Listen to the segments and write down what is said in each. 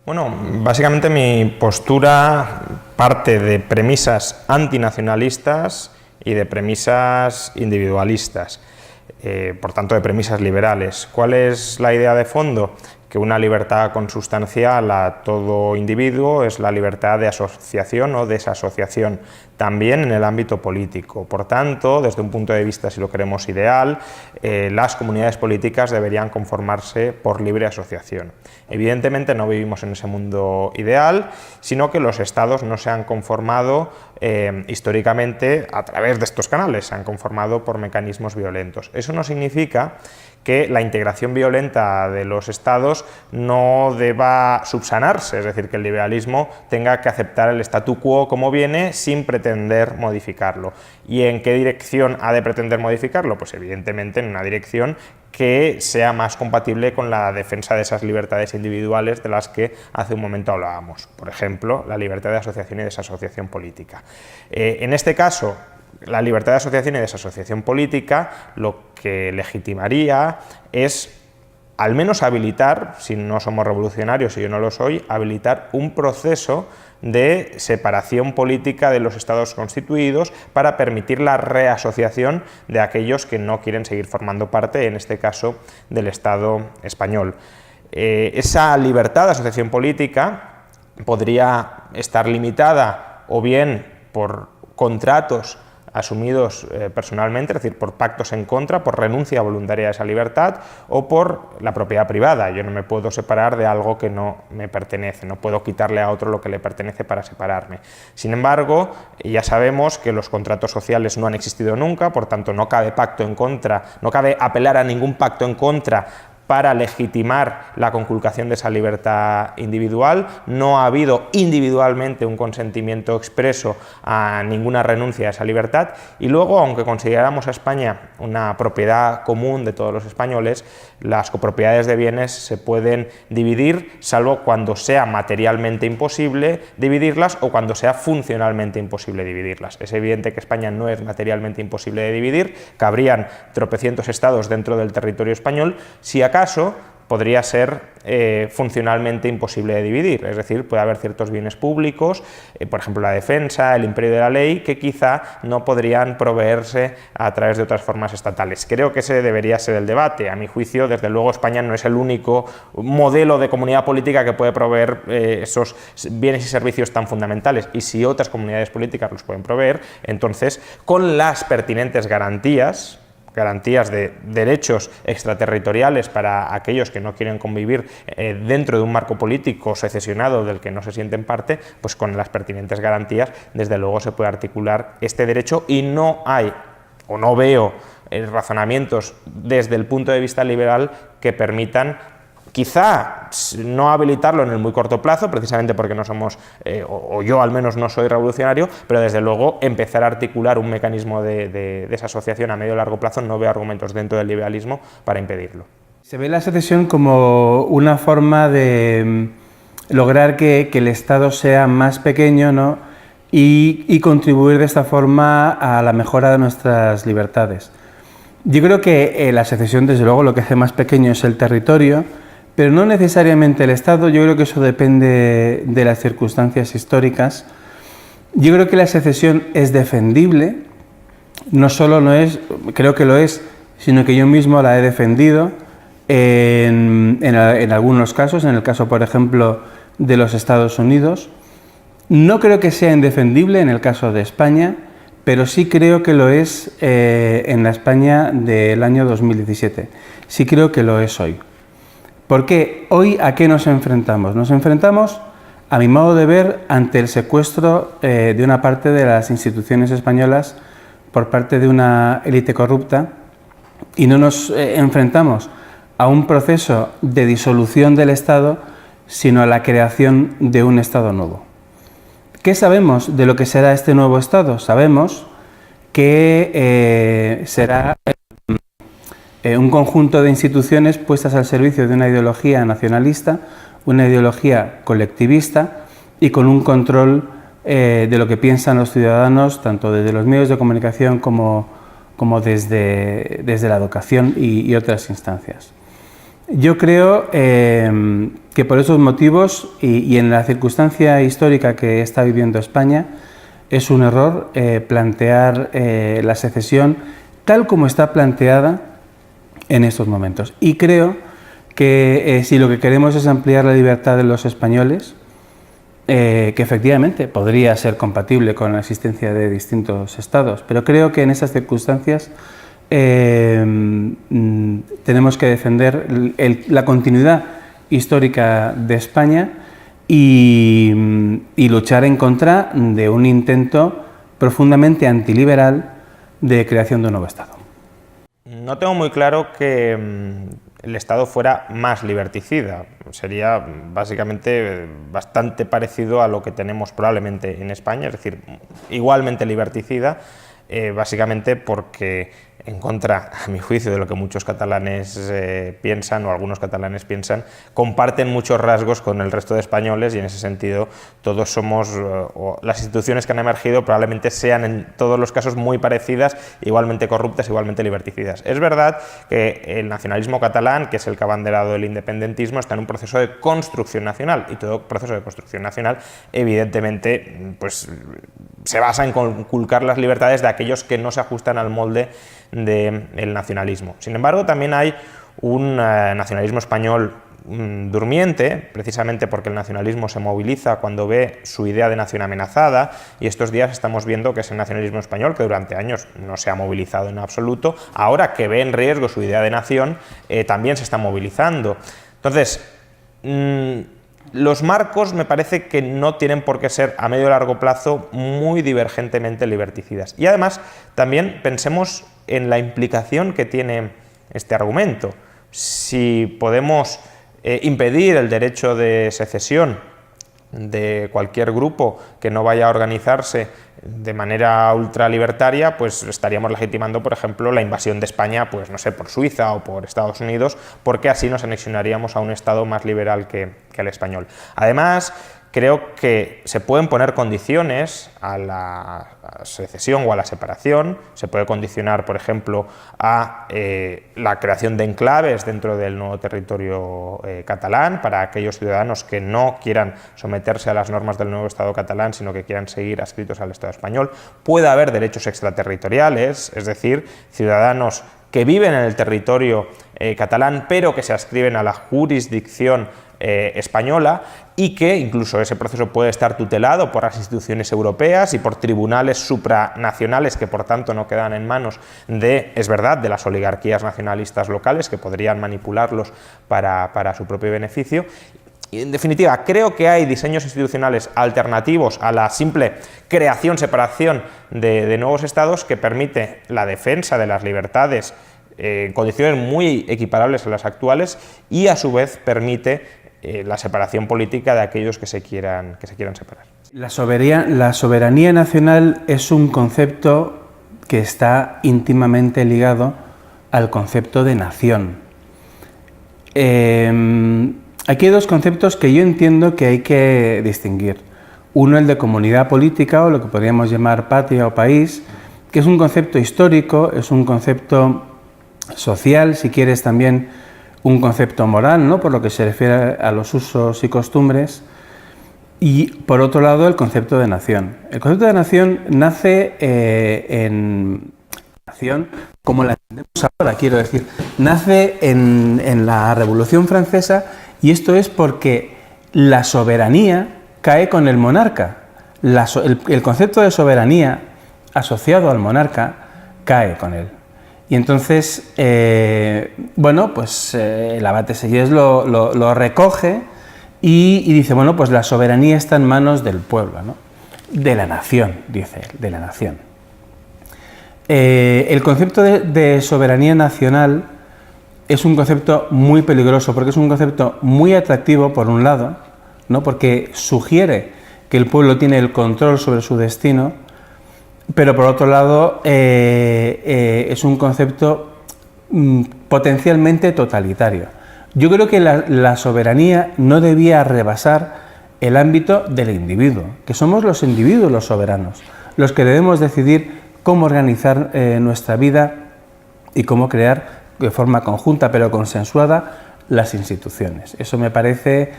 Bueno, básicamente mi postura parte de premisas antinacionalistas y de premisas individualistas, por tanto de premisas liberales. ¿Cuál es la idea de fondo? Que una libertad consustancial a todo individuo es la libertad de asociación o desasociación, también en el ámbito político. Por tanto, desde un punto de vista, si lo queremos ideal, las comunidades políticas deberían conformarse por libre asociación. Evidentemente no vivimos en ese mundo ideal, sino que los estados no se han conformado históricamente a través de estos canales, se han conformado por mecanismos violentos. Eso no significa que la integración violenta de los estados no deba subsanarse, es decir, que el liberalismo tenga que aceptar el statu quo como viene sin pretender modificarlo. ¿Y en qué dirección ha de pretender modificarlo? Pues evidentemente en una dirección que sea más compatible con la defensa de esas libertades individuales de las que hace un momento hablábamos. Por ejemplo, la libertad de asociación y desasociación política. En este caso, la libertad de asociación y desasociación política lo que legitimaría es al menos habilitar, si no somos revolucionarios y yo no lo soy, habilitar un proceso de separación política de los estados constituidos para permitir la reasociación de aquellos que no quieren seguir formando parte, en este caso, del Estado español. Esa libertad de asociación política podría estar limitada o bien por contratos asumidos personalmente, es decir, por pactos en contra, por renuncia voluntaria a esa libertad o por la propiedad privada. Yo no me puedo separar de algo que no me pertenece, no puedo quitarle a otro lo que le pertenece para separarme. Sin embargo, ya sabemos que los contratos sociales no han existido nunca, por tanto no cabe pacto en contra, no cabe apelar a ningún pacto en contra para legitimar la conculcación de esa libertad individual. No ha habido individualmente un consentimiento expreso a ninguna renuncia a esa libertad y luego, aunque consideramos a España una propiedad común de todos los españoles, las copropiedades de bienes se pueden dividir salvo cuando sea materialmente imposible dividirlas o cuando sea funcionalmente imposible dividirlas. Es evidente que España no es materialmente imposible de dividir, cabrían tropecientos estados dentro del territorio español, si acaso podría ser funcionalmente imposible de dividir, es decir, puede haber ciertos bienes públicos, por ejemplo la defensa, el imperio de la ley, que quizá no podrían proveerse a través de otras formas estatales. Creo que ese debería ser el debate. A mi juicio, desde luego, España no es el único modelo de comunidad política que puede proveer esos bienes y servicios tan fundamentales, y si otras comunidades políticas los pueden proveer, entonces, con las pertinentes garantías de derechos extraterritoriales para aquellos que no quieren convivir dentro de un marco político secesionado del que no se sienten parte, pues con las pertinentes garantías, desde luego se puede articular este derecho y no hay, o no veo razonamientos desde el punto de vista liberal que permitan quizá no habilitarlo en el muy corto plazo, precisamente porque no somos, o yo al menos no soy revolucionario, pero desde luego empezar a articular un mecanismo de desasociación a medio y largo plazo no veo argumentos dentro del liberalismo para impedirlo. Se ve la secesión como una forma de lograr que el Estado sea más pequeño, ¿no? y contribuir de esta forma a la mejora de nuestras libertades. Yo creo que la secesión, desde luego, lo que hace más pequeño es el territorio, pero no necesariamente el Estado. Yo creo que eso depende de las circunstancias históricas. Yo creo que la secesión es defendible, no solo no es, creo que lo es, sino que yo mismo la he defendido en algunos casos, en el caso, por ejemplo, de los Estados Unidos. No creo que sea indefendible en el caso de España, pero sí creo que lo es en la España del año 2017. Sí creo que lo es hoy. Porque hoy, ¿a qué nos enfrentamos? Nos enfrentamos, a mi modo de ver, ante el secuestro de una parte de las instituciones españolas por parte de una élite corrupta, y no nos enfrentamos a un proceso de disolución del Estado, sino a la creación de un Estado nuevo. ¿Qué sabemos de lo que será este nuevo Estado? Sabemos que será un conjunto de instituciones puestas al servicio de una ideología nacionalista, una ideología colectivista y con un control de lo que piensan los ciudadanos, tanto desde los medios de comunicación como desde la educación y otras instancias. Yo creo que por esos motivos y en la circunstancia histórica que está viviendo España, es un error plantear la secesión tal como está planteada en estos momentos. Y creo que si lo que queremos es ampliar la libertad de los españoles, que efectivamente podría ser compatible con la existencia de distintos estados, pero creo que en esas circunstancias tenemos que defender la continuidad histórica de España y luchar en contra de un intento profundamente antiliberal de creación de un nuevo Estado. No tengo muy claro que el Estado fuera más liberticida. Sería básicamente bastante parecido a lo que tenemos probablemente en España, es decir, igualmente liberticida, básicamente porque en contra, a mi juicio, de lo que muchos catalanes piensan o algunos catalanes piensan, comparten muchos rasgos con el resto de españoles y en ese sentido todos somos, o las instituciones que han emergido probablemente sean en todos los casos muy parecidas, igualmente corruptas, igualmente liberticidas. Es verdad que el nacionalismo catalán, que es el que ha abanderado el independentismo, está en un proceso de construcción nacional y todo proceso de construcción nacional evidentemente pues, se basa en conculcar las libertades de aquellos que no se ajustan al molde del nacionalismo. Sin embargo, también hay un nacionalismo español durmiente, precisamente porque el nacionalismo se moviliza cuando ve su idea de nación amenazada, y estos días estamos viendo que ese nacionalismo español, que durante años no se ha movilizado en absoluto, ahora que ve en riesgo su idea de nación, también se está movilizando. Entonces, los marcos me parece que no tienen por qué ser a medio o largo plazo muy divergentemente liberticidas. Y además, también pensemos en la implicación que tiene este argumento. Si podemos impedir el derecho de secesión de cualquier grupo que no vaya a organizarse de manera ultralibertaria, pues estaríamos legitimando, por ejemplo, la invasión de España, pues no sé, por Suiza o por Estados Unidos, porque así nos anexionaríamos a un Estado más liberal que el español. Además, creo que se pueden poner condiciones a la secesión o a la separación, se puede condicionar, por ejemplo, a la creación de enclaves dentro del nuevo territorio catalán para aquellos ciudadanos que no quieran someterse a las normas del nuevo Estado catalán, sino que quieran seguir adscritos al Estado español. Puede haber derechos extraterritoriales, es decir, ciudadanos que viven en el territorio catalán, pero que se adscriben a la jurisdicción española, y que incluso ese proceso puede estar tutelado por las instituciones europeas y por tribunales supranacionales que por tanto no quedan en manos de, es verdad, de las oligarquías nacionalistas locales que podrían manipularlos para su propio beneficio. Y en definitiva, creo que hay diseños institucionales alternativos a la simple creación, separación de nuevos estados que permite la defensa de las libertades en condiciones muy equiparables a las actuales y a su vez permite la separación política de aquellos que se quieran separar. La soberanía nacional es un concepto que está íntimamente ligado al concepto de nación. Aquí hay dos conceptos que yo entiendo que hay que distinguir. Uno, el de comunidad política, o lo que podríamos llamar patria o país, que es un concepto histórico, es un concepto social, si quieres también un concepto moral, ¿no?, por lo que se refiere a los usos y costumbres, y por otro lado el concepto de nación. El concepto de nación nace en nación como la entendemos ahora, quiero decir, nace en la Revolución Francesa, y esto es porque la soberanía cae con el monarca. El concepto de soberanía asociado al monarca cae con él. Y entonces, bueno, pues el abate Sellés lo recoge y dice, bueno, pues la soberanía está en manos del pueblo, ¿no? De la nación, dice él, de la nación. El concepto de soberanía nacional es un concepto muy peligroso porque es un concepto muy atractivo, por un lado, ¿no?, porque sugiere que el pueblo tiene el control sobre su destino, pero por otro lado es un concepto potencialmente totalitario. Yo creo que la soberanía no debía rebasar el ámbito del individuo, que somos los individuos los soberanos, los que debemos decidir cómo organizar nuestra vida y cómo crear de forma conjunta pero consensuada las instituciones. Eso me parece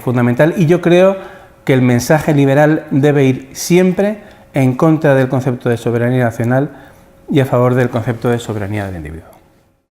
fundamental, y yo creo que el mensaje liberal debe ir siempre en contra del concepto de soberanía nacional y a favor del concepto de soberanía del individuo.